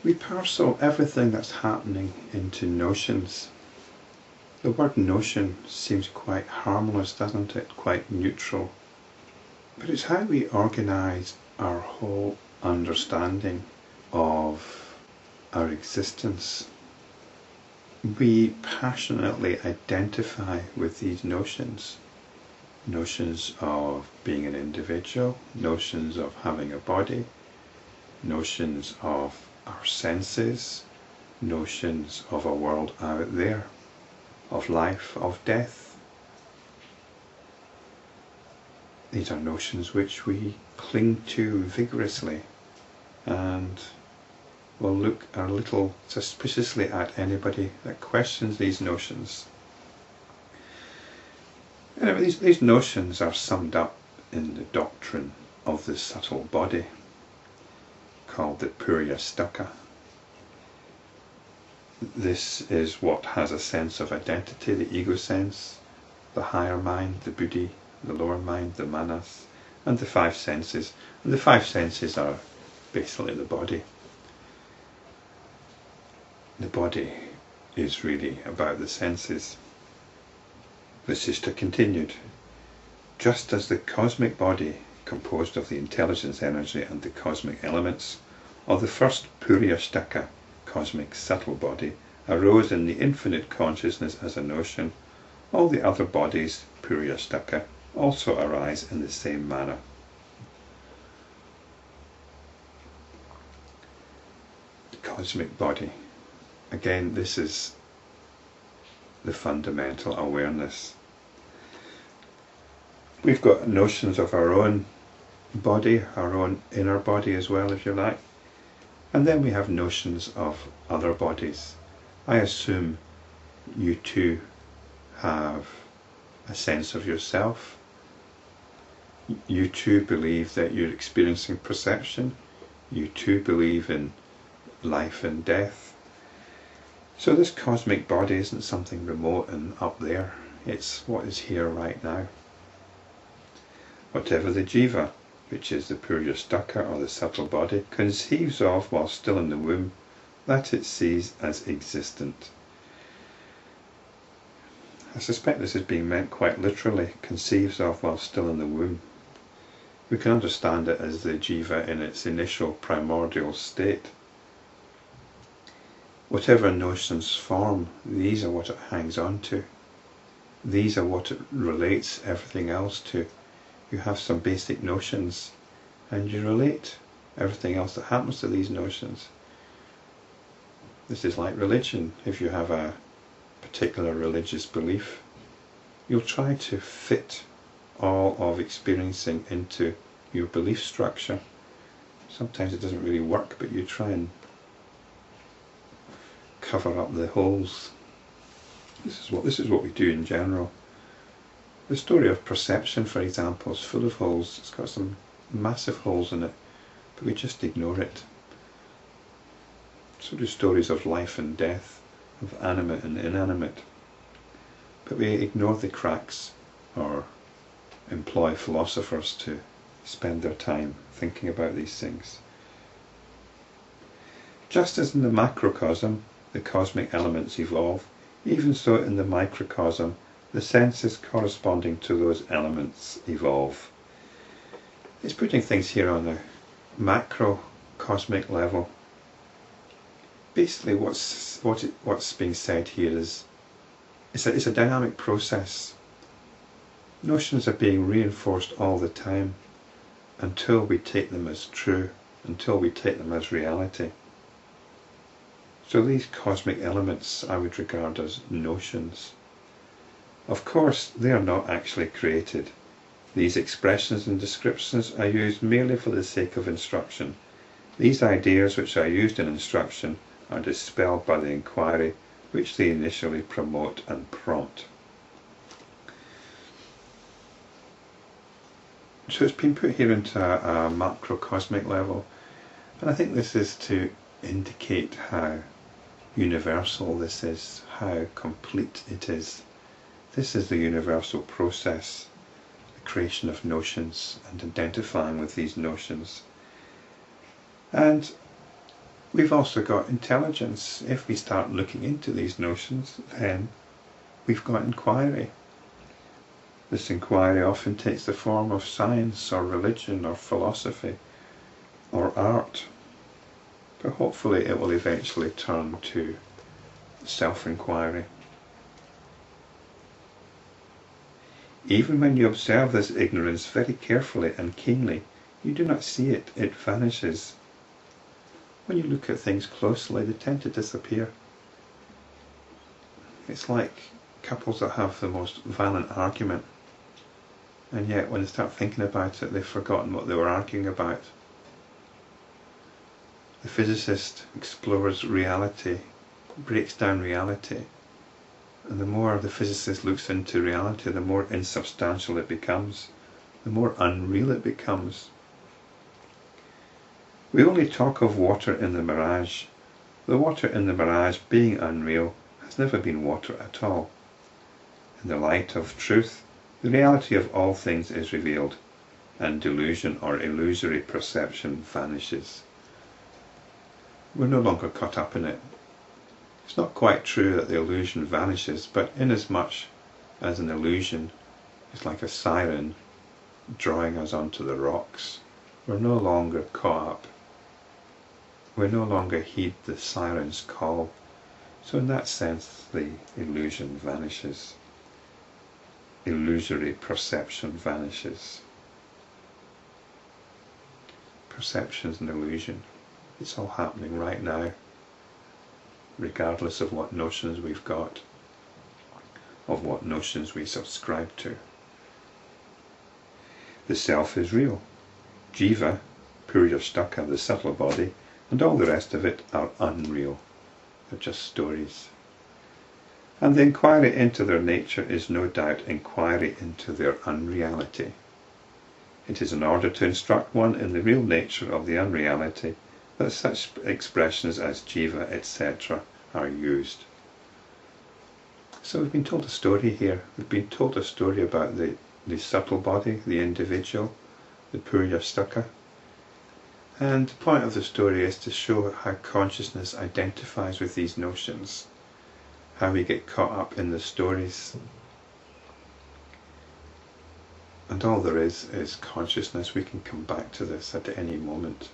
We parcel everything that's happening into notions. The word notion seems quite harmless, doesn't it? Quite neutral. But it's how we organise our whole understanding of our existence. We passionately identify with these notions. Notions of being an individual, notions of having a body, notions of our senses, notions of a world out there, of life, of death. These are notions which we cling to vigorously and will look a little suspiciously at anybody that questions these notions. Anyway, these notions are summed up in the doctrine of the subtle body, called the puryashtaka. This is what has a sense of identity, the ego sense, the higher mind, the buddhi, the lower mind, the manas, and the five senses. And the five senses are basically the body. The body is really about the senses. Vasishta continued, just as the cosmic body, composed of the intelligence energy and the cosmic elements, of the first puryashtaka, cosmic subtle body, arose in the infinite consciousness as a notion, all the other bodies, puryashtaka, also arise in the same manner. The cosmic body. Again, this is the fundamental awareness. We've got notions of our own body, our own inner body as well, if you like. And then we have notions of other bodies. I assume you too have a sense of yourself. You too believe that you're experiencing perception. You too believe in life and death. So this cosmic body isn't something remote and up there. It's what is here right now. Whatever the jiva, which is the puryashtaka or the subtle body, conceives of while still in the womb, that it sees as existent. I suspect this is being meant quite literally, conceives of while still in the womb. We can understand it as the jiva in its initial primordial state. Whatever notions form, these are what it hangs on to. These are what it relates everything else to. You have some basic notions and you relate everything else that happens to these notions. This is like religion. If you have a particular religious belief, you'll try to fit all of experiencing into your belief structure. Sometimes it doesn't really work, but you try and cover up the holes. This is what we do in general. The story of perception, for example, is full of holes. It's got some massive holes in it, but we just ignore it. So do stories of life and death, of animate and inanimate. But we ignore the cracks or employ philosophers to spend their time thinking about these things. Just as in the macrocosm, the cosmic elements evolve, even so in the microcosm, the senses corresponding to those elements evolve. It's putting things here on a macrocosmic level. Basically what's being said here is it's a dynamic process. Notions are being reinforced all the time until we take them as true, until we take them as reality. So these cosmic elements I would regard as notions. Of course, they are not actually created. These expressions and descriptions are used merely for the sake of instruction. These ideas which are used in instruction are dispelled by the enquiry which they initially promote and prompt. So it's been put here into a macrocosmic level, and I think this is to indicate how universal this is, how complete it is. This is the universal process, the creation of notions and identifying with these notions. And We've also got intelligence. If we start looking into these notions, then we've got inquiry. This inquiry often takes the form of science or religion or philosophy or art, but hopefully it will eventually turn to self-inquiry. Even when you observe this ignorance very carefully and keenly, you do not see it, it vanishes. When you look at things closely, they tend to disappear. It's like couples that have the most violent argument, and yet when they start thinking about it, they've forgotten what they were arguing about. The physicist explores reality, breaks down reality, and the more the physicist looks into reality, the more insubstantial it becomes, the more unreal it becomes. We only talk of water in the mirage. The water in the mirage, being unreal, has never been water at all. In the light of truth, the reality of all things is revealed, and delusion or illusory perception vanishes. We're no longer caught up in it. It's not quite true that the illusion vanishes, but inasmuch as an illusion is like a siren drawing us onto the rocks, we're no longer caught up. We no longer heed the siren's call. So in that sense, the illusion vanishes. Illusory perception vanishes. Perception's an illusion. It's all happening right now, regardless of what notions we've got, of what notions we subscribe to. The self is real. Jiva, puryashtaka, the subtle body, and all the rest of it are unreal. They're just stories. And the inquiry into their nature is no doubt inquiry into their unreality. It is in order to instruct one in the real nature of the unreality that such expressions as jiva, etc. are used. So we've been told a story here. We've been told a story about the subtle body, the individual, the puryashtaka. And the point of the story is to show how consciousness identifies with these notions, how we get caught up in the stories. And all there is consciousness. We can come back to this at any moment.